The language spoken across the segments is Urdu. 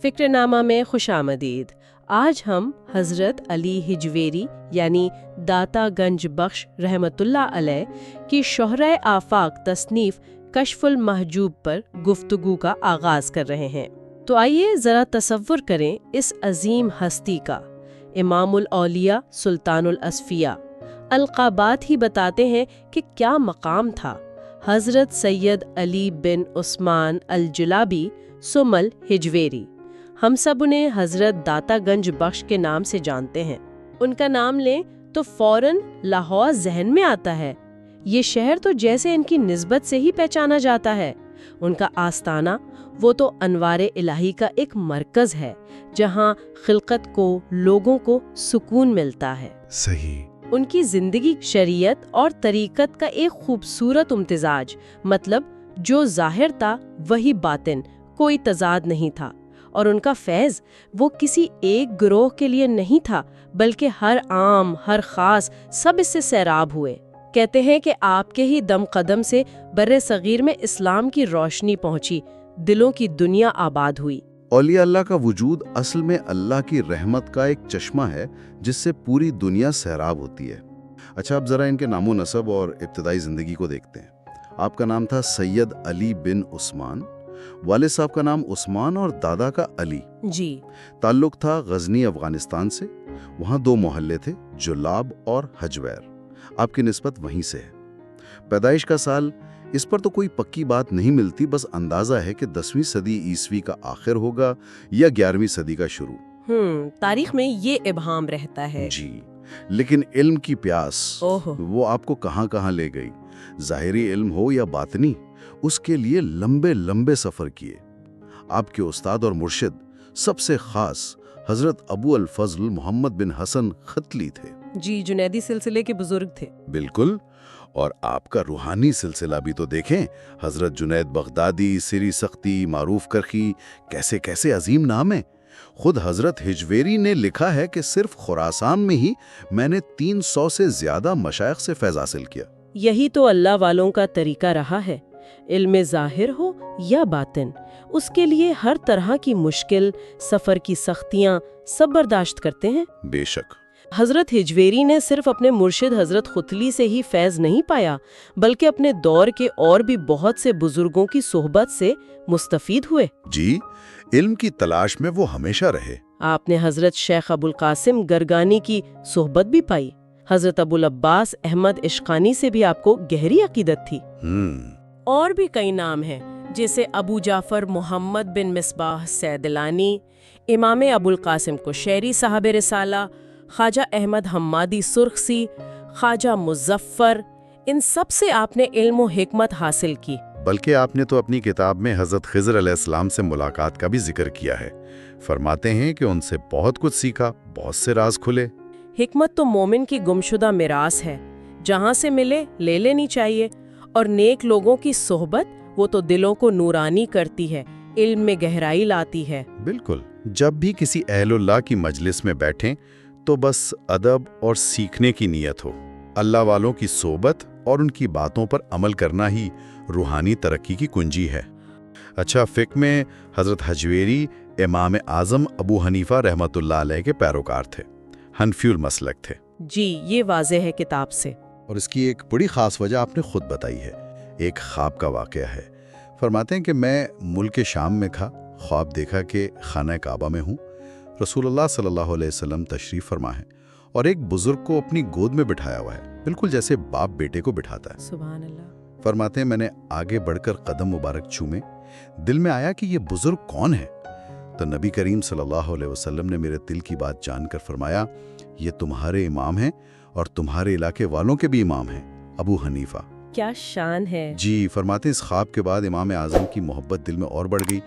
فکر نامہ میں خوش آمدید۔ آج ہم حضرت علی حجویری یعنی داتا گنج بخش رحمۃ اللہ علیہ کی شہرۂ آفاق تصنیف کشف المحجوب پر گفتگو کا آغاز کر رہے ہیں۔ تو آئیے ذرا تصور کریں اس عظیم ہستی کا۔ امام الاولیاء، سلطان الاصفیاء، القابات ہی بتاتے ہیں کہ کیا مقام تھا۔ حضرت سید علی بن عثمان الجلابی سمل حجویری، ہم سب انہیں حضرت داتا گنج بخش کے نام سے جانتے ہیں۔ ان کا نام لیں تو فوراً لاہور ذہن میں آتا ہے۔ یہ شہر تو جیسے ان کی نسبت سے ہی پہچانا جاتا ہے۔ ان کا آستانہ وہ تو انوار الہی کا ایک مرکز ہے، جہاں خلقت کو، لوگوں کو سکون ملتا ہے۔ صحیح۔ ان کی زندگی شریعت اور طریقت کا ایک خوبصورت امتزاج، مطلب جو ظاہر تھا وہی باطن، کوئی تضاد نہیں تھا۔ اور ان کا فیض وہ کسی ایک گروہ کے لیے نہیں تھا، بلکہ ہر عام، ہر خاص، سب اس سے سیراب ہوئے۔ کہتے ہیں کہ آپ کے ہی دم قدم سے بر صغیر میں اسلام کی روشنی پہنچی، دلوں کی دنیا آباد ہوئی۔ اولیاء اللہ کا وجود اصل میں اللہ کی رحمت کا ایک چشمہ ہے جس سے پوری دنیا سیراب ہوتی ہے۔ اچھا، اب ذرا ان کے نام و نسب اور ابتدائی زندگی کو دیکھتے ہیں۔ آپ کا نام تھا سید علی بن عثمان، والد صاحب کا نام عثمان اور دادا کا علی۔ جی۔ تعلق تھا غزنی افغانستان سے۔ وہاں دو محلے تھے، جلاب اور حجویر۔ آپ کی نسبت وہیں سے ہے۔ پیدائش کا سال اس پر تو کوئی پکی بات نہیں ملتی، بس اندازہ ہے کہ 10ویں صدی عیسوی کا آخر ہوگا یا 11ویں صدی کا شروع۔ تاریخ میں یہ ابہام رہتا ہے۔ جی، لیکن علم کی پیاس وہ آپ کو کہاں کہاں لے گئی۔ ظاہری علم ہو یا باطنی، اس کے لیے لمبے لمبے سفر کیے۔ آپ کے استاد اور مرشد سب سے خاص حضرت ابو الفضل محمد بن حسن ختلی تھے۔ جی، جنیدی سلسلے کے بزرگ تھے۔ بالکل۔ اور آپ کا روحانی سلسلہ بھی تو دیکھیں، حضرت جنید بغدادی، سری سختی، معروف کرخی، کیسے کیسے عظیم نام ہیں۔ خود حضرت حجویری نے لکھا ہے کہ صرف خراسان میں ہی میں نے 300 سے زیادہ مشائخ سے فیض حاصل کیا۔ یہی تو اللہ والوں کا طریقہ رہا ہے، علم ظاہر ہو یا باطن، اس کے لیے ہر طرح کی مشکل، سفر کی سختیاں سب برداشت کرتے ہیں۔ بے شک۔ حضرت حجویری نے صرف اپنے مرشد حضرت ختلی سے ہی فیض نہیں پایا، بلکہ اپنے دور کے اور بھی بہت سے بزرگوں کی صحبت سے مستفید ہوئے۔ جی، علم کی تلاش میں وہ ہمیشہ رہے۔ آپ نے حضرت شیخ ابو القاسم گرگانی کی صحبت بھی پائی۔ حضرت ابو العباس احمد اشقانی سے بھی آپ کو گہری عقیدت تھی۔ اور بھی کئی نام ہیں، جیسے ابو جعفر محمد بن مصباح سیدلانی، امام ابو القاسم کوشیری صاحب رسالہ، خواجہ احمد حمادی سرخسی، خواجہ مظفر، ان سب سے آپ نے علم و حکمت حاصل کی۔ بلکہ آپ نے تو اپنی کتاب میں حضرت خضر علیہ السلام سے ملاقات کا بھی ذکر کیا ہے۔ فرماتے ہیں کہ ان سے بہت کچھ سیکھا، بہت سے راز کھلے۔ حکمت تو مومن کی گمشدہ میراث ہے، جہاں سے ملے لے لینی چاہیے، اور نیک لوگوں کی صحبت وہ تو دلوں کو نورانی کرتی ہے، علم میں گہرائی لاتی ہے۔ بالکل۔ جب بھی کسی اہل اللہ کی مجلس میں بیٹھیں تو بس ادب اور سیکھنے کی نیت ہو۔ اللہ والوں کی صحبت اور ان کی باتوں پر عمل کرنا ہی روحانی ترقی کی کنجی ہے۔ اچھا، فقہ میں حضرت حجویری امام اعظم ابو حنیفہ رحمۃ اللہ علیہ کے پیروکار تھے، حنفی المسلک تھے۔ جی، یہ واضح ہے کتاب سے۔ اور اس کی ایک بڑی خاص وجہ آپ نے خود بتائی ہے، ایک خواب کا واقعہ ہے۔ فرماتے ہیں کہ میں ملک شام میں تھا، خواب دیکھا کہ خانہ کعبہ میں ہوں، رسول اللہ صلی اللہ علیہ وسلم تشریف فرما ہے، اور ایک بزرگ کو اپنی گود میں بٹھایا ہوا ہے، بالکل جیسے باپ بیٹے کو بٹھاتا ہے۔ سبحان اللہ۔ فرماتے ہیں میں نے آگے بڑھ کر قدم مبارک چومے، دل میں آیا کہ یہ بزرگ کون ہے؟ تو نبی کریم صلی اللہ علیہ وسلم نے میرے دل کی بات جان کر فرمایا، یہ تمہارے امام ہیں اور تمہارے علاقے والوں کے بھی امام ہیں، ابو حنیفہ۔ کیا شان ہے۔ جی، فرماتے ہیں اس خواب کے بعد امام اعظم کی محبت دل میں اور بڑھ گئی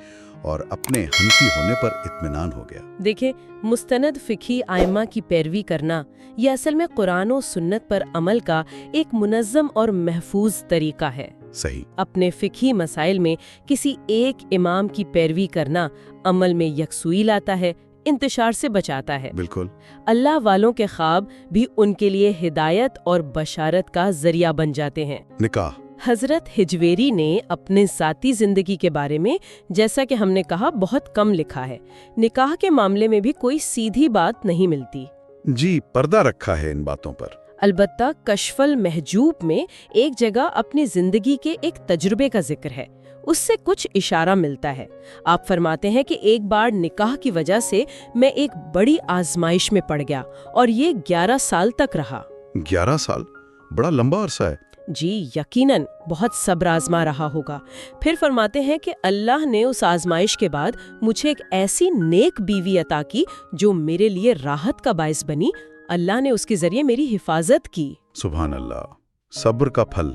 اور اپنے حنفی ہونے پر اطمینان ہو گیا۔ دیکھیں، مستند فقہی ائمہ کی پیروی کرنا یہ اصل میں قرآن و سنت پر عمل کا ایک منظم اور محفوظ طریقہ ہے۔ صحیح۔ اپنے فقہی مسائل میں کسی ایک امام کی پیروی کرنا عمل میں یکسوئی لاتا ہے، انتشار سے بچاتا ہے۔ بالکل۔ اللہ والوں کے خواب بھی ان کے لیے ہدایت اور بشارت کا ذریعہ بن جاتے ہیں۔ نکاح۔ حضرت ہجویری نے اپنے ذاتی زندگی کے بارے میں، جیسا کہ ہم نے کہا، بہت کم لکھا ہے۔ نکاح کے معاملے میں بھی کوئی سیدھی بات نہیں ملتی۔ جی، پردہ رکھا ہے ان باتوں پر۔ البتہ کشف المحجوب میں ایک جگہ اپنی زندگی کے ایک تجربے کا ذکر ہے، اس سے کچھ اشارہ ملتا ہے۔ آپ فرماتے ہیں کہ ایک بار نکاح کی وجہ سے میں ایک بڑی آزمائش میں پڑ گیا اور یہ 11 سال تک رہا۔ 11 سال؟ بڑا لمبا عرصہ ہے۔ جی یقیناً، بہت صبر آزما رہا ہوگا۔ پھر فرماتے ہیں کہ اللہ نے اس آزمائش کے بعد مجھے ایک ایسی نیک بیوی عطا کی جو میرے لیے راحت کا باعث بنی۔ اللہ نے اس کے ذریعے میری حفاظت کی۔ سبحان اللہ، صبر کا پھل۔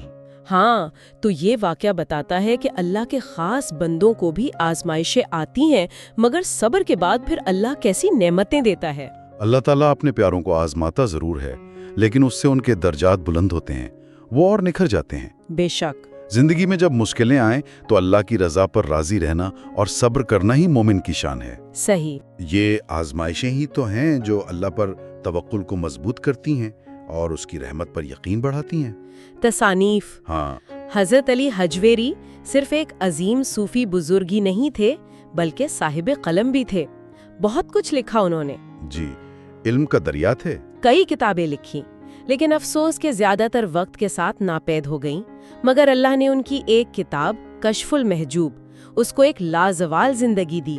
ہاں، تو یہ واقعہ بتاتا ہے کہ اللہ کے خاص بندوں کو بھی آزمائشیں آتی ہیں، مگر صبر کے بعد پھر اللہ کیسی نعمتیں دیتا ہے۔ اللہ تعالیٰ اپنے پیاروں کو آزماتا ضرور ہے، لیکن اس سے ان کے درجات بلند ہوتے ہیں، وہ اور نکھر جاتے ہیں۔ بے شک۔ زندگی میں جب مشکلیں آئیں تو اللہ کی رضا پر راضی رہنا اور صبر کرنا ہی مومن کی شان ہے۔ صحیح۔ یہ آزمائشیں ہی تو ہیں جو اللہ پر توکل کو مضبوط کرتی ہیں اور اس کی رحمت پر یقین بڑھاتی ہیں۔ تصانیف۔ ہاں، حضرت علی حجویری صرف ایک عظیم صوفی بزرگ ہی نہیں تھے، بلکہ صاحب قلم بھی تھے۔ بہت کچھ لکھا انہوں نے۔ جی، علم کا دریا تھے۔ کئی کتابیں لکھی، لیکن افسوس کہ زیادہ تر وقت کے ساتھ ناپید ہو گئیں۔ مگر اللہ نے ان کی ایک کتاب کشف المحجوب، اس کو ایک لازوال زندگی دی۔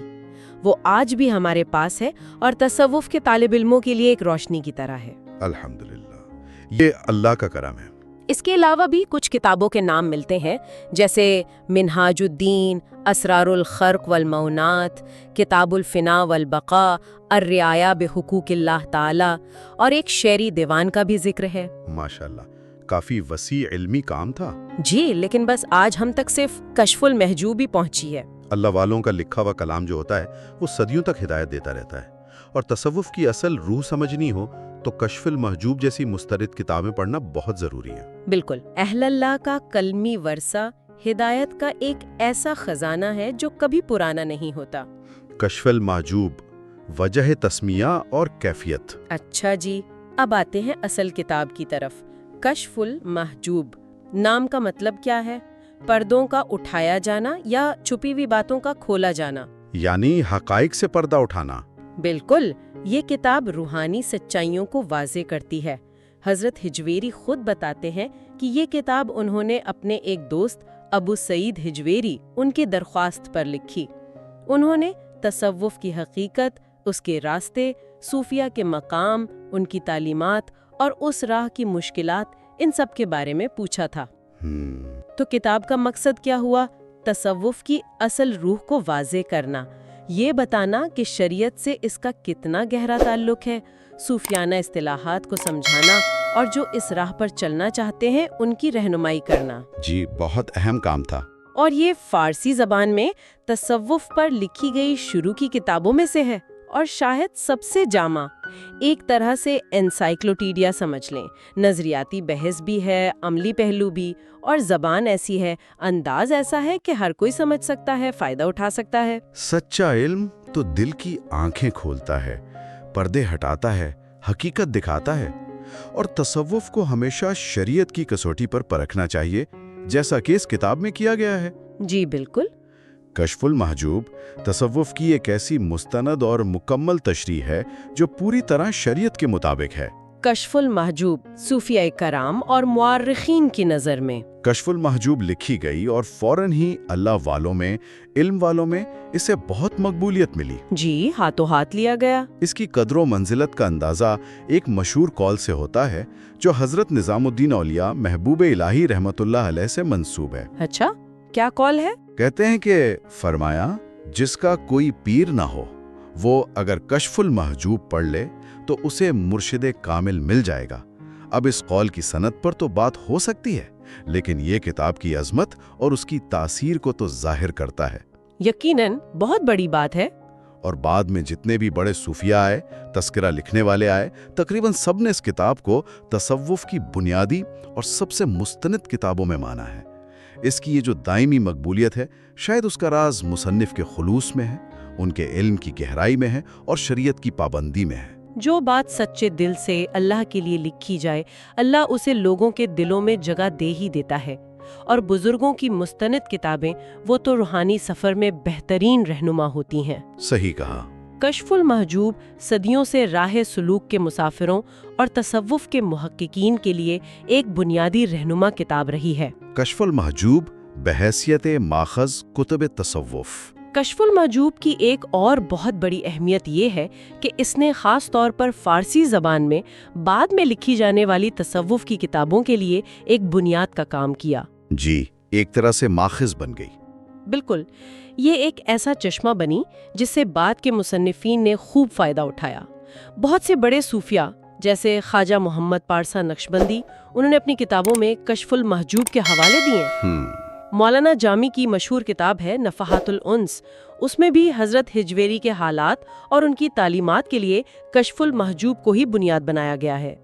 وہ آج بھی ہمارے پاس ہے اور تصوف کے طالب علموں کے لیے ایک روشنی کی طرح ہے۔ الحمدللہ، یہ اللہ کا کرم ہے۔ اس کے علاوہ بھی کچھ کتابوں کے نام ملتے ہیں، جیسے منہاج الدین، اسرار الخرق والمعونات، کتاب الفنا والبقاء، الرعایہ بحقوق اللہ تعالی، اور ایک شعری دیوان کا بھی ذکر ہے۔ ماشاءاللہ، کافی وسیع علمی کام تھا۔ جی، لیکن بس آج ہم تک صرف کشف المحجوب ہی پہنچی ہے۔ اللہ والوں کا لکھا ہوا کلام جو ہوتا ہے وہ صدیوں تک ہدایت دیتا رہتا ہے، اور تصوف کی اصل روح سمجھنی ہو تو کشف المحجوب جیسی مسترد کتابیں پڑھنا بہت ضروری ہے۔ بالکل، اہل اللہ کا کلمی ورثہ ہدایت کا ایک ایسا خزانہ ہے جو کبھی پرانا نہیں ہوتا۔ کشف المحجوب، وجہ تسمیہ اور کیفیت۔ اچھا جی، اب آتے ہیں اصل کتاب کی طرف۔ کشف المحجوب نام کا مطلب کیا ہے؟ پردوں کا اٹھایا جانا یا چھپی ہوئی باتوں کا کھولا جانا؟ یعنی حقائق سے پردہ اٹھانا۔ بالکل، یہ کتاب روحانی سچائیوں کو واضح کرتی ہے۔ حضرت ہجویری خود بتاتے ہیں کہ یہ کتاب انہوں نے اپنے ایک دوست ابو سعید ہجویری ان کی درخواست پر لکھی۔ انہوں نے تصوف کی حقیقت، اس کے راستے، صوفیہ کے مقام، ان کی تعلیمات اور اس راہ کی مشکلات، ان سب کے بارے میں پوچھا تھا۔ تو کتاب کا مقصد کیا ہوا؟ تصوف کی اصل روح کو واضح کرنا، یہ بتانا کہ شریعت سے اس کا کتنا گہرا تعلق ہے، صوفیانہ اصطلاحات کو سمجھانا اور جو اس راہ پر چلنا چاہتے ہیں ان کی رہنمائی کرنا۔ جی، بہت اہم کام تھا۔ اور یہ فارسی زبان میں تصوف پر لکھی گئی شروع کی کتابوں میں سے ہے، اور شاید سب سے جامع، ایک طرح سے انسائکلوپیڈیا سمجھ لیں۔ نظریاتی بحث بھی ہے، عملی پہلو بھی، اور زبان ایسی ہے، انداز ایسا ہے کہ ہر کوئی سمجھ سکتا ہے، فائدہ اٹھا سکتا ہے۔ سچا علم تو دل کی آنکھیں کھولتا ہے، پردے ہٹاتا ہے، حقیقت دکھاتا ہے، اور تصوف کو ہمیشہ شریعت کی کسوٹی پر پرکھنا چاہیے، جیسا کہ اس کتاب میں کیا گیا ہے۔ جی بالکل۔ کشف المحجوب تصوف کی ایک ایسی مستند اور مکمل تشریح ہے جو پوری طرح شریعت کے مطابق ہے۔ کشف المحجوب صوفیہ کرام اور مورخین کی نظر میں کشف المحجوب لکھی گئی اور فوراً ہی اللہ والوں میں، علم والوں میں اسے بہت مقبولیت ملی۔ جی، ہاتھوں ہاتھ لیا گیا۔ اس کی قدر و منزلت کا اندازہ ایک مشہور قول سے ہوتا ہے جو حضرت نظام الدین اولیاء محبوب الہی رحمت اللہ علیہ سے منسوب ہے۔ اچھا، کیا قول ہے؟ کہتے ہیں کہ فرمایا، جس کا کوئی پیر نہ ہو وہ اگر کشف المحجوب پڑھ لے تو اسے مرشد کامل مل جائے گا۔ اب اس قول کی سند پر تو بات ہو سکتی ہے، لیکن یہ کتاب کی عظمت اور اس کی تاثیر کو تو ظاہر کرتا ہے۔ یقیناً بہت بڑی بات ہے۔ اور بعد میں جتنے بھی بڑے صوفیہ آئے، تذکرہ لکھنے والے آئے، تقریباً سب نے اس کتاب کو تصوف کی بنیادی اور سب سے مستند کتابوں میں مانا ہے۔ اس کی یہ جو دائمی مقبولیت ہے، شاید اس کا راز مصنف کے خلوص میں ہے، ان کے علم کی گہرائی میں ہے اور شریعت کی پابندی میں ہے۔ جو بات سچے دل سے اللہ کے لیے لکھی جائے، اللہ اسے لوگوں کے دلوں میں جگہ دے ہی دیتا ہے۔ اور بزرگوں کی مستند کتابیں وہ تو روحانی سفر میں بہترین رہنما ہوتی ہیں۔ صحیح کہا۔ کشف المحجوب صدیوں سے راہ سلوک کے مسافروں اور تصوف کے محققین کے لیے ایک بنیادی رہنما کتاب رہی ہے۔ کشف المحجوب بحیثیت ماخذ کتب تصوف۔ کشف المحجوب کی ایک اور بہت بڑی اہمیت یہ ہے کہ اس نے خاص طور پر فارسی زبان میں بعد میں لکھی جانے والی تصوف کی کتابوں کے لیے ایک بنیاد کا کام کیا۔ جی، ایک طرح سے ماخذ بن گئی۔ بالکل، یہ ایک ایسا چشمہ بنی جس سے بعد کے مصنفین نے خوب فائدہ اٹھایا۔ بہت سے بڑے صوفیہ جیسے خواجہ محمد پارسا نقشبندی، انہوں نے اپنی کتابوں میں کشف المحجوب کے حوالے دیے۔ مولانا جامی کی مشہور کتاب ہے نفحات الانس، اس میں بھی حضرت ہجویری کے حالات اور ان کی تعلیمات کے لیے کشف المحجوب کو ہی بنیاد بنایا گیا ہے۔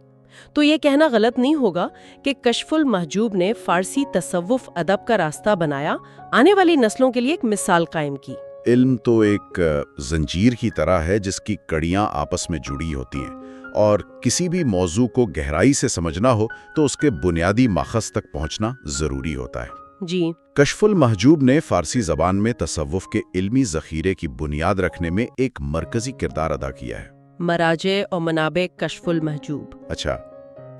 تو یہ کہنا غلط نہیں ہوگا کہ کشف المحجوب نے فارسی تصوف ادب کا راستہ بنایا، آنے والی نسلوں کے لیے ایک مثال قائم کی۔ علم تو ایک زنجیر کی طرح ہے جس کی کڑیاں آپس میں جڑی ہوتی ہیں، اور کسی بھی موضوع کو گہرائی سے سمجھنا ہو تو اس کے بنیادی ماخذ تک پہنچنا ضروری ہوتا ہے۔ جی، کشف المحجوب نے فارسی زبان میں تصوف کے علمی ذخیرے کی بنیاد رکھنے میں ایک مرکزی کردار ادا کیا ہے۔ مراجع اور منابع کشف المحجوب۔ اچھا،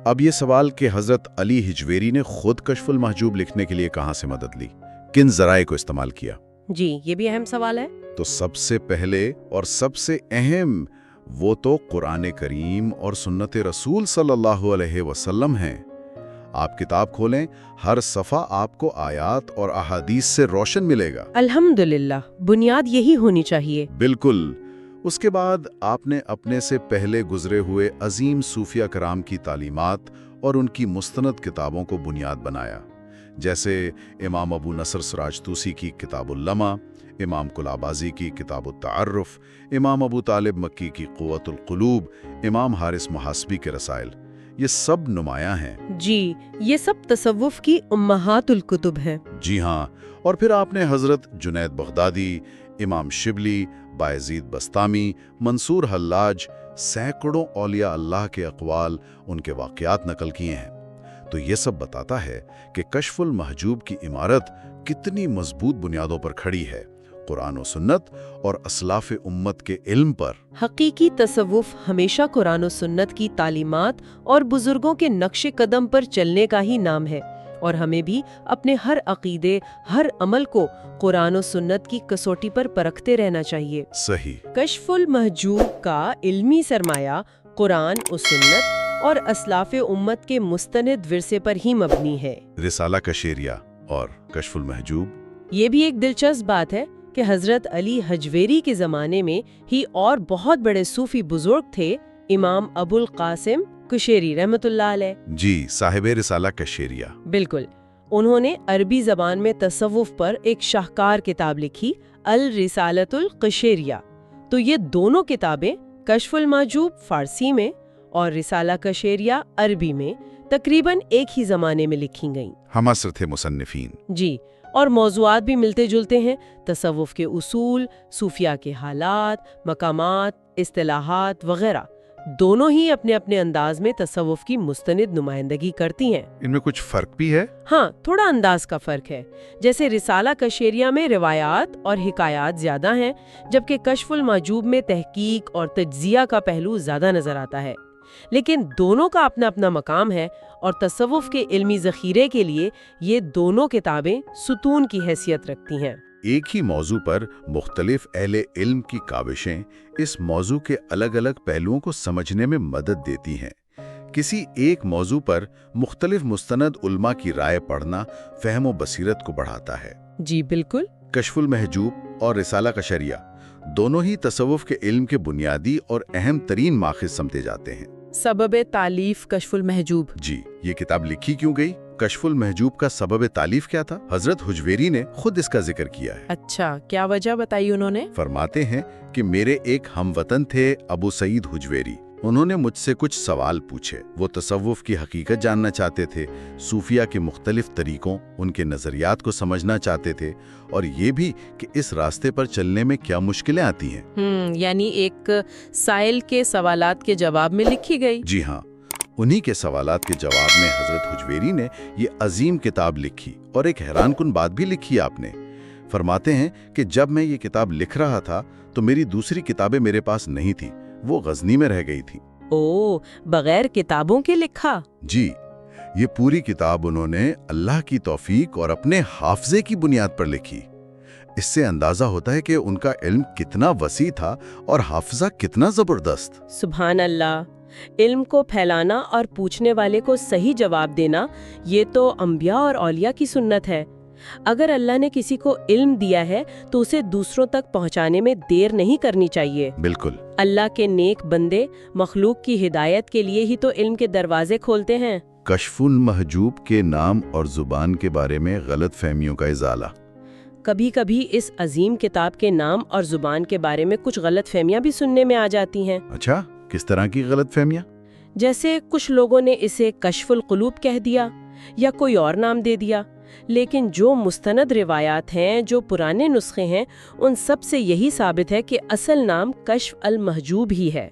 اب یہ سوال کہ حضرت علی ہجویری نے خود کشف المحجوب لکھنے کے لیے کہاں سے مدد لی، کن ذرائع کو استعمال کیا؟ جی، یہ بھی اہم سوال ہے۔ تو سب سے پہلے اور سب سے اہم وہ تو قرآن کریم اور سنت رسول صلی اللہ علیہ وسلم ہیں۔ آپ کتاب کھولیں، ہر صفحہ آپ کو آیات اور احادیث سے روشن ملے گا۔ الحمدللہ، بنیاد یہی ہونی چاہیے۔ بالکل۔ اس کے بعد آپ نے اپنے سے پہلے گزرے ہوئے عظیم صوفیہ کرام کی تعلیمات اور ان کی مستند کتابوں کو بنیاد بنایا، جیسے امام ابو نصر سراج توسی کی کتاب اللمع، امام کلابازی کی کتاب التعرف، امام ابو طالب مکی کی قوت القلوب، امام حارث محاسبی کے رسائل، یہ سب نمایاں ہیں۔ جی، یہ سب تصوف کی امہات الکتب ہیں۔ جی ہاں، اور پھر آپ نے حضرت جنید بغدادی، امام شبلی، بایزید بستامی، منصور حلاج، سینکڑوں اولیاء اللہ کے اقوال، ان کے واقعات نقل کیے ہیں۔ تو یہ سب بتاتا ہے کہ کشف المحجوب کی عمارت کتنی مضبوط بنیادوں پر کھڑی ہے، قرآن و سنت اور اسلاف امت کے علم پر۔ حقیقی تصوف ہمیشہ قرآن و سنت کی تعلیمات اور بزرگوں کے نقش قدم پر چلنے کا ہی نام ہے، اور ہمیں بھی اپنے ہر عقیدے، ہر عمل کو قرآن و سنت کی کسوٹی پر پرکھتے رہنا چاہیے۔ صحیح۔ کشف المحجوب کا علمی سرمایہ قرآن و سنت اور اسلاف امت کے مستند ورثے پر ہی مبنی ہے۔ رسالہ کشیریہ اور کشف المحجوب۔ یہ بھی ایک دلچسپ بات ہے کہ حضرت علی ہجویری کے زمانے میں ہی اور بہت بڑے صوفی بزرگ تھے، امام ابو القاسم کشیری رحمۃ اللہ علیہ۔ جی، صاحب رسالہ کشیریہ۔ بالکل، انہوں نے عربی زبان میں تصوف پر ایک شاہکار کتاب لکھی، الرسالۃ القشیریہ۔ تو یہ دونوں کتابیں، کشف المحجوب فارسی میں اور رسالہ کشیریہ عربی میں، تقریباً ایک ہی زمانے میں لکھی گئیں۔ ہم عصر تھے مصنفین۔ جی، اور موضوعات بھی ملتے جلتے ہیں، تصوف کے اصول، صوفیہ کے حالات، مقامات، اصطلاحات وغیرہ، دونوں ہی اپنے اپنے انداز میں تصوف کی مستند نمائندگی کرتی ہیں۔ ان میں کچھ فرق بھی ہے؟ ہاں، تھوڑا انداز کا فرق ہے۔ جیسے رسالہ کشیریہ میں روایات اور حکایات زیادہ ہیں، جبکہ کشف المحجوب میں تحقیق اور تجزیہ کا پہلو زیادہ نظر آتا ہے۔ لیکن دونوں کا اپنا اپنا مقام ہے، اور تصوف کے علمی ذخیرے کے لیے یہ دونوں کتابیں ستون کی حیثیت رکھتی ہیں۔ ایک ہی موضوع پر مختلف اہل علم کی کاوشیں اس موضوع کے الگ الگ پہلوؤں کو سمجھنے میں مدد دیتی ہیں۔ کسی ایک موضوع پر مختلف مستند علماء کی رائے پڑھنا فہم و بصیرت کو بڑھاتا ہے۔ جی بالکل۔ کشف المحجوب اور رسالہ کشیریہ دونوں ہی تصوف کے علم کے بنیادی اور اہم ترین ماخذ سمجھے جاتے ہیں۔ سبب تالیف کشف المحجوب۔ جی، یہ کتاب لکھی کیوں گئی؟ کشف المحجوب کا سبب تالیف کیا تھا؟ حضرت ہجویری نے خود اس کا ذکر کیا ہے۔ اچھا، کیا وجہ بتائی انہوں نے؟ فرماتے ہیں کہ میرے ایک ہم وطن تھے ابو سعید ہجویری، انہوں نے مجھ سے کچھ سوال پوچھے۔ وہ تصوف کی حقیقت جاننا چاہتے تھے، صوفیہ کے مختلف طریقوں، ان کے نظریات کو سمجھنا چاہتے تھے، اور یہ بھی کہ اس راستے پر چلنے میں کیا مشکلیں آتی ہیں۔ یعنی ایک سائل کے سوالات کے جواب میں لکھی گئی۔ جی ہاں، انہی کے سوالات کے جواب میں حضرت حجویری نے یہ عظیم کتاب لکھی اور ایک حیران کن بات بھی لکھی آپ نے۔ فرماتے ہیں کہ جب میں یہ کتاب لکھ رہا تھا تو میری دوسری کتابیں میرے پاس نہیں تھی، وہ غزنی میں رہ گئی تھی۔ بغیر کتابوں کے لکھا؟ جی، یہ پوری کتاب انہوں نے اللہ کی توفیق اور اپنے حافظے کی بنیاد پر لکھی۔ اس سے اندازہ ہوتا ہے کہ ان کا علم کتنا وسیع تھا اور حافظہ کتنا زبردست۔ سبحان اللہ! علم کو پھیلانا اور پوچھنے والے کو صحیح جواب دینا، یہ تو انبیاء اور اولیاء کی سنت ہے۔ اگر اللہ نے کسی کو علم دیا ہے تو اسے دوسروں تک پہنچانے میں دیر نہیں کرنی چاہیے۔ بالکل۔ اللہ کے نیک بندے مخلوق کی ہدایت کے لیے ہی تو علم کے دروازے کھولتے ہیں۔ کشف المحجوب کے نام اور زبان کے بارے میں غلط فہمیوں کا ازالہ۔ کبھی کبھی اس عظیم کتاب کے نام اور زبان کے بارے میں کچھ غلط فہمیاں بھی سننے میں آ جاتی ہیں۔ اچھا، کس طرح کی غلط فہمیاں؟ جیسے کچھ لوگوں نے اسے کشف القلوب کہہ دیا یا کوئی اور نام دے دیا، لیکن جو مستند روایات ہیں، جو پرانے نسخے ہیں، ان سب سے یہی ثابت ہے کہ اصل نام کشف المحجوب ہی ہے۔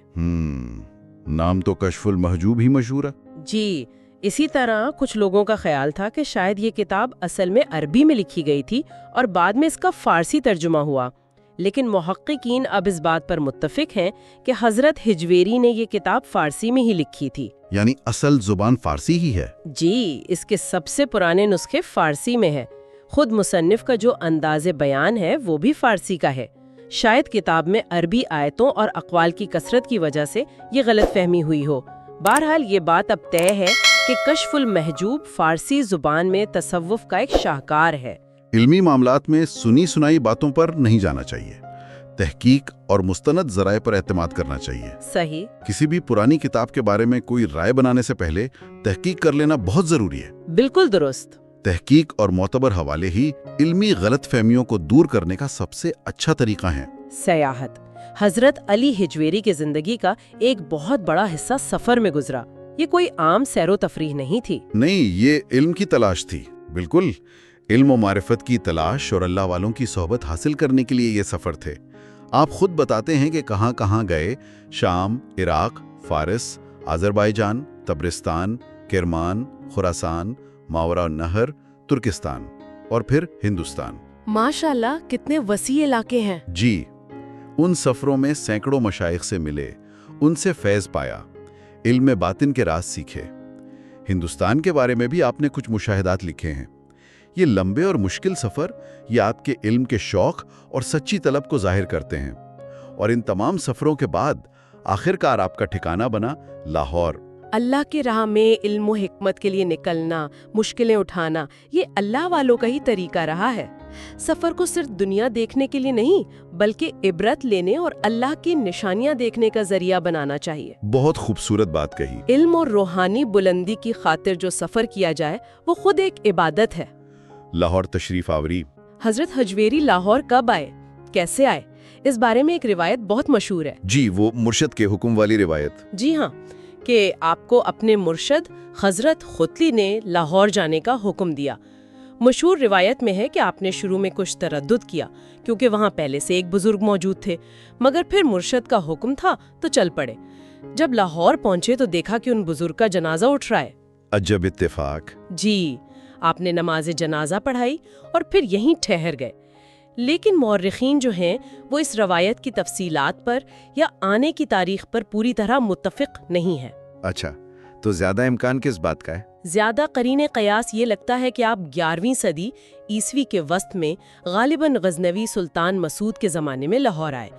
نام تو کشف المحجوب ہی مشہور ہے۔ جی، اسی طرح کچھ لوگوں کا خیال تھا کہ شاید یہ کتاب اصل میں عربی میں لکھی گئی تھی اور بعد میں اس کا فارسی ترجمہ ہوا، لیکن محققین اب اس بات پر متفق ہیں کہ حضرت حجویری نے یہ کتاب فارسی میں ہی لکھی تھی۔ یعنی اصل زبان فارسی ہی ہے؟ جی، اس کے سب سے پرانے نسخے فارسی میں ہے۔ خود مصنف کا جو انداز بیان ہے وہ بھی فارسی کا ہے۔ شاید کتاب میں عربی آیتوں اور اقوال کی کثرت کی وجہ سے یہ غلط فہمی ہوئی ہو۔ بہرحال یہ بات اب طے ہے کہ کشف المحجوب فارسی زبان میں تصوف کا ایک شاہکار ہے۔ علمی معاملات میں سنی سنائی باتوں پر نہیں جانا چاہیے، تحقیق اور مستند ذرائع پر اعتماد کرنا چاہیے۔ صحیح۔ کسی بھی پرانی کتاب کے بارے میں کوئی رائے بنانے سے پہلے تحقیق کر لینا بہت ضروری ہے۔ بالکل درست۔ تحقیق اور معتبر حوالے ہی علمی غلط فہمیوں کو دور کرنے کا سب سے اچھا طریقہ ہے۔ سیاحت۔ حضرت علی حجویری کی زندگی کا ایک بہت بڑا حصہ سفر میں گزرا۔ یہ کوئی عام سیر و تفریح نہیں تھی۔ نہیں، یہ علم کی تلاش تھی۔ بالکل، علم و معرفت کی تلاش اور اللہ والوں کی صحبت حاصل کرنے کے لیے یہ سفر تھے۔ آپ خود بتاتے ہیں کہ کہاں کہاں گئے: شام، عراق، فارس، آذربائیجان، تبرستان، کرمان، خراسان، ماورا النہر، ترکستان اور پھر ہندوستان۔ ماشاءاللہ، کتنے وسیع علاقے ہیں۔ جی، ان سفروں میں سینکڑوں مشائخ سے ملے، ان سے فیض پایا، علم باطن کے راز سیکھے۔ ہندوستان کے بارے میں بھی آپ نے کچھ مشاہدات لکھے ہیں۔ یہ لمبے اور مشکل سفر یہ آپ کے علم کے شوق اور سچی طلب کو ظاہر کرتے ہیں، اور ان تمام سفروں کے بعد آخرکار آپ کا ٹھکانہ بنا لاہور۔ اللہ کی راہ میں علم و حکمت کے لیے نکلنا، مشکلیں اٹھانا، یہ اللہ والوں کا ہی طریقہ رہا ہے۔ سفر کو صرف دنیا دیکھنے کے لیے نہیں، بلکہ عبرت لینے اور اللہ کی نشانیاں دیکھنے کا ذریعہ بنانا چاہیے۔ بہت خوبصورت بات کہی۔ علم اور روحانی بلندی کی خاطر جو سفر کیا جائے وہ خود ایک عبادت ہے۔ لاہور تشریف آوری۔ حضرت حجویری لاہور کب آئے، کیسے آئے، اس بارے میں ایک روایت بہت مشہور ہے۔ جی، وہ مرشد کے حکم والی روایت۔ جی ہاں، کہ آپ کو اپنے مرشد حضرت ختلی نے لاہور جانے کا حکم دیا۔ مشہور روایت میں ہے کہ آپ نے شروع میں کچھ تردد کیا کیونکہ وہاں پہلے سے ایک بزرگ موجود تھے، مگر پھر مرشد کا حکم تھا تو چل پڑے۔ جب لاہور پہنچے تو دیکھا کہ ان بزرگ کا جنازہ اٹھ رہا ہے۔ عجب اتفاق۔ جی، آپ نے نماز جنازہ پڑھائی اور پھر یہیں ٹھہر گئے۔ لیکن مورخین جو ہیں وہ اس روایت کی تفصیلات پر یا آنے کی تاریخ پر پوری طرح متفق نہیں ہے۔ اچھا، تو زیادہ امکان کس بات کا ہے؟ زیادہ قرین قیاس یہ لگتا ہے کہ آپ 11ویں صدی عیسوی کے وسط میں غالباً غزنوی سلطان مسعود کے زمانے میں لاہور آئے۔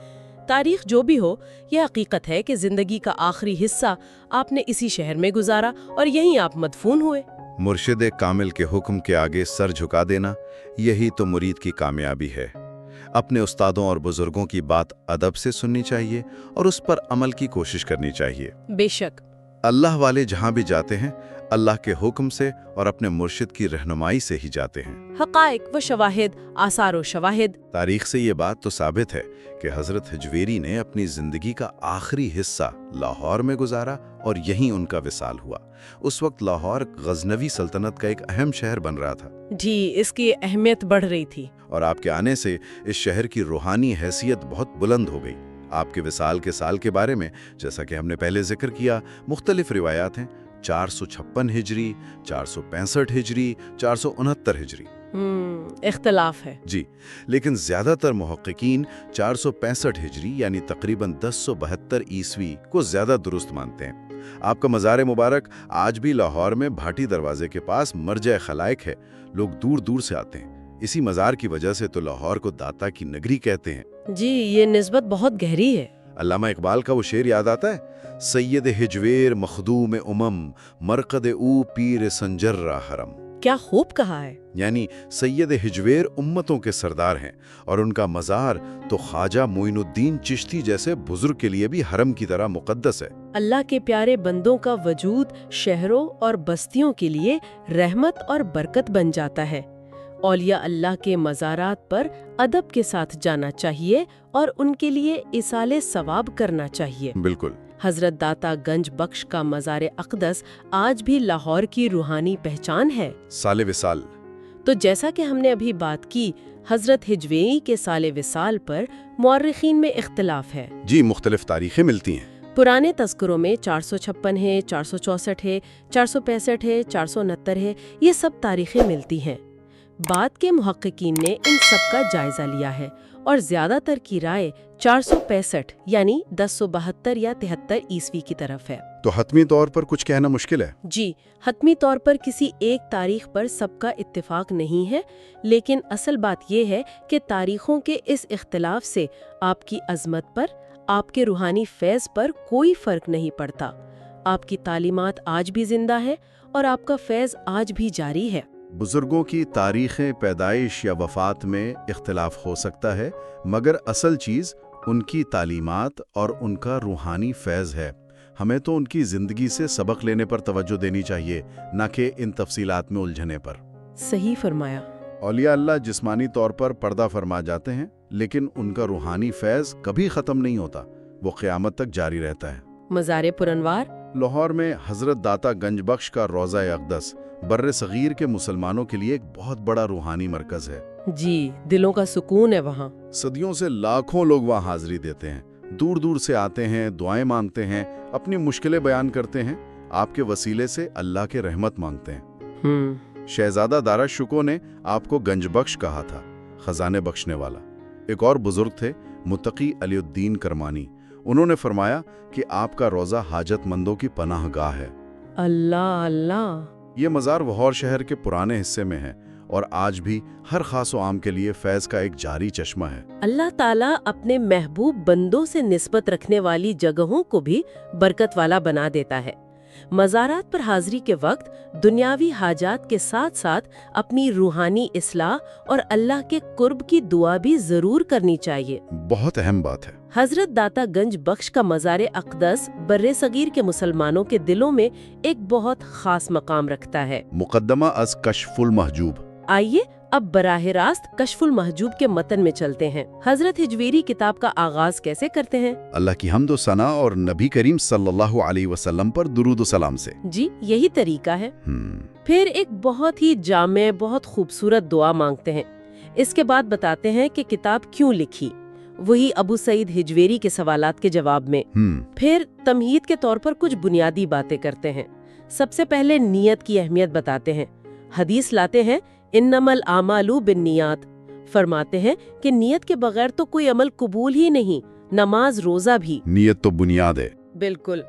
تاریخ جو بھی ہو، یہ حقیقت ہے کہ زندگی کا آخری حصہ آپ نے اسی شہر میں گزارا اور یہیں آپ مدفون ہوئے۔ مرشد کامل کے حکم کے آگے سر جھکا دینا، یہی تو مرید کی کامیابی ہے۔ اپنے استادوں اور بزرگوں کی بات ادب سے سننی چاہیے اور اس پر عمل کی کوشش کرنی چاہیے۔ بے شک۔ اللہ والے جہاں بھی جاتے ہیں اللہ کے حکم سے اور اپنے مرشد کی رہنمائی سے ہی جاتے ہیں۔ حقائق و شواہد، آثار و شواہد۔ تاریخ سے یہ بات تو ثابت ہے کہ حضرت حجویری نے اپنی زندگی کا آخری حصہ لاہور میں گزارا اور یہیں ان کا وصال ہوا۔ اس وقت لاہور غزنوی سلطنت کا ایک اہم شہر بن رہا تھا۔ جی، اس کی اہمیت بڑھ رہی تھی، اور آپ کے آنے سے اس شہر کی روحانی حیثیت بہت بلند ہو گئی۔ آپ کے وصال کے سال کے بارے میں جیسا کہ ہم نے پہلے ذکر کیا، مختلف روایات ہیں۔ 456 ہجری، 465 ہجری، 469 ہجری۔ اختلاف ہے جی، لیکن زیادہ تر محققین 465 ہجری یعنی تقریباً 1072 عیسوی کو زیادہ درست مانتے ہیں۔ آپ کا مزار مبارک آج بھی لاہور میں بھاٹی دروازے کے پاس مرجع خلائق ہے، لوگ دور دور سے آتے ہیں۔ اسی مزار کی وجہ سے تو لاہور کو داتا کی نگری کہتے ہیں۔ جی، یہ نسبت بہت گہری ہے۔ علامہ اقبال کا وہ شعر یاد آتا ہے، سید ہجویر مخدوم امم، مرقد او پیر سنجر را حرم۔ کیا خوب کہا ہے۔ یعنی سید ہجویر امتوں کے سردار ہیں، اور ان کا مزار تو خواجہ معین الدین چشتی جیسے بزرگ کے لیے بھی حرم کی طرح مقدس ہے۔ اللہ کے پیارے بندوں کا وجود شہروں اور بستیوں کے لیے رحمت اور برکت بن جاتا ہے۔ اولیاء اللہ کے مزارات پر ادب کے ساتھ جانا چاہیے اور ان کے لیے ایصال ثواب کرنا چاہیے۔ بالکل۔ حضرت داتا گنج بخش کا مزار اقدس آج بھی لاہور کی روحانی پہچان ہے۔ سال وصال۔ تو جیسا کہ ہم نے ابھی بات کی، حضرت ہجویری کے سال وصال پر مورخین میں اختلاف ہے۔ جی، مختلف تاریخیں ملتی ہیں۔ پرانے تذکروں میں 456 ہے، 464 ہے، 465 ہے، 469 ہے، یہ سب تاریخیں ملتی ہیں۔ بعد کے محققین نے ان سب کا جائزہ لیا ہے اور زیادہ تر کی رائے 465 یعنی 1072 یا 73 عیسوی کی طرف ہے۔ تو حتمی طور پر کچھ کہنا مشکل ہے۔ جی، حتمی طور پر کسی ایک تاریخ پر سب کا اتفاق نہیں ہے، لیکن اصل بات یہ ہے کہ تاریخوں کے اس اختلاف سے آپ کی عظمت پر، آپ کے روحانی فیض پر کوئی فرق نہیں پڑتا۔ آپ کی تعلیمات آج بھی زندہ ہے اور آپ کا فیض آج بھی جاری ہے۔ بزرگوں کی تاریخ پیدائش یا وفات میں اختلاف ہو سکتا ہے، مگر اصل چیز ان کی تعلیمات اور ان کا روحانی فیض ہے۔ ہمیں تو ان کی زندگی سے سبق لینے پر توجہ دینی چاہیے، نہ کہ ان تفصیلات میں الجھنے پر۔ صحیح فرمایا۔ اولیاء اللہ جسمانی طور پر پردہ فرما جاتے ہیں، لیکن ان کا روحانی فیض کبھی ختم نہیں ہوتا، وہ قیامت تک جاری رہتا ہے۔ مزار پرانوار لاہور میں حضرت داتا گنج بخش کا روضہ اقدس بر صغیر کے مسلمانوں کے لیے ایک بہت بڑا روحانی مرکز ہے۔ جی، دلوں کا سکون ہے وہاں۔ صدیوں سے لاکھوں لوگ وہاں حاضری دیتے ہیں، دور دور سے آتے ہیں، دعائیں مانگتے ہیں، اپنی مشکلیں بیان کرتے ہیں، آپ کے وسیلے سے اللہ کے رحمت مانگتے ہیں۔ شہزادہ دارا شکو نے آپ کو گنج بخش کہا تھا، خزانے بخشنے والا۔ ایک اور بزرگ تھے متقی علی الدین کرمانی، انہوں نے فرمایا کہ آپ کا روضہ حاجت مندوں کی پناہ گاہ ہے۔ اللہ اللہ۔ یہ مزار لاہور شہر کے پرانے حصے میں ہے اور آج بھی ہر خاص و عام کے لیے فیض کا ایک جاری چشمہ ہے۔ اللہ تعالیٰ اپنے محبوب بندوں سے نسبت رکھنے والی جگہوں کو بھی برکت والا بنا دیتا ہے۔ مزارات پر حاضری کے وقت دنیاوی حاجات کے ساتھ ساتھ اپنی روحانی اصلاح اور اللہ کے قرب کی دعا بھی ضرور کرنی چاہیے۔ بہت اہم بات ہے۔ حضرت داتا گنج بخش کا مزار اقدس بر صغیر کے مسلمانوں کے دلوں میں ایک بہت خاص مقام رکھتا ہے۔ مقدمہ از کشف المحجوب۔ آئیے اب براہ راست کشف المحجوب کے متن میں چلتے ہیں۔ حضرت ہجویری کتاب کا آغاز کیسے کرتے ہیں؟ اللہ کی حمد و ثنا اور نبی کریم صلی اللہ علیہ وسلم پر درود و سلام سے۔ جی، یہی طریقہ ہے۔ پھر ایک بہت ہی جامع، بہت خوبصورت دعا مانگتے ہیں۔ اس کے بعد بتاتے ہیں کہ کتاب کیوں لکھی، وہی ابو سعید ہجویری کے سوالات کے جواب میں۔ پھر تمہید کے طور پر کچھ بنیادی باتیں کرتے ہیں۔ سب سے پہلے نیت کی اہمیت بتاتے ہیں۔ حدیث لاتے ہیں انما الاعمال بالنیات، فرماتے ہیں کہ نیت کے بغیر تو کوئی عمل قبول ہی نہیں، نماز روزہ بھی۔ نیت تو بنیاد ہے۔ بالکل۔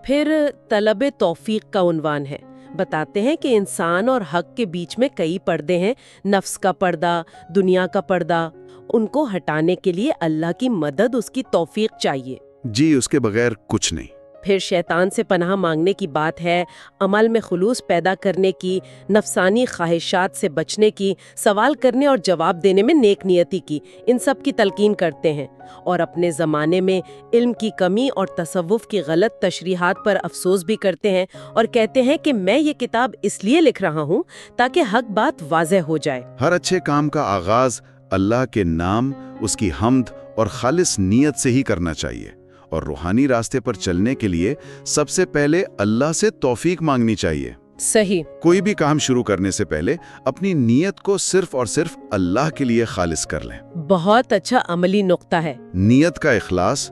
پھر طلب توفیق کا عنوان ہے۔ بتاتے ہیں کہ انسان اور حق کے بیچ میں کئی پردے ہیں، نفس کا پردہ، دنیا کا پردہ، ان کو ہٹانے کے لیے اللہ کی مدد، اس کی توفیق چاہیے۔ جی، اس کے بغیر کچھ نہیں۔ پھر شیطان سے پناہ مانگنے کی بات ہے، عمل میں خلوص پیدا کرنے کی، نفسانی خواہشات سے بچنے کی، سوال کرنے اور جواب دینے میں نیک نیتی کی، ان سب کی تلقین کرتے ہیں، اور اپنے زمانے میں علم کی کمی اور تصوف کی غلط تشریحات پر افسوس بھی کرتے ہیں اور کہتے ہیں کہ میں یہ کتاب اس لیے لکھ رہا ہوں تاکہ حق بات واضح ہو جائے۔ ہر اچھے کام کا آغاز اللہ کے نام، اس کی حمد اور خالص نیت سے ہی کرنا چاہیے، اور روحانی راستے پر چلنے کے لیے سب سے پہلے اللہ سے توفیق مانگنی چاہیے۔ صحیح۔ کوئی بھی کام شروع کرنے سے پہلے اپنی نیت کو صرف اور صرف اللہ کے لیے خالص کر لیں۔ بہت اچھا عملی نقطہ ہے۔ نیت کا اخلاص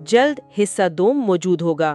جلد حصہ 2 موجود ہوگا۔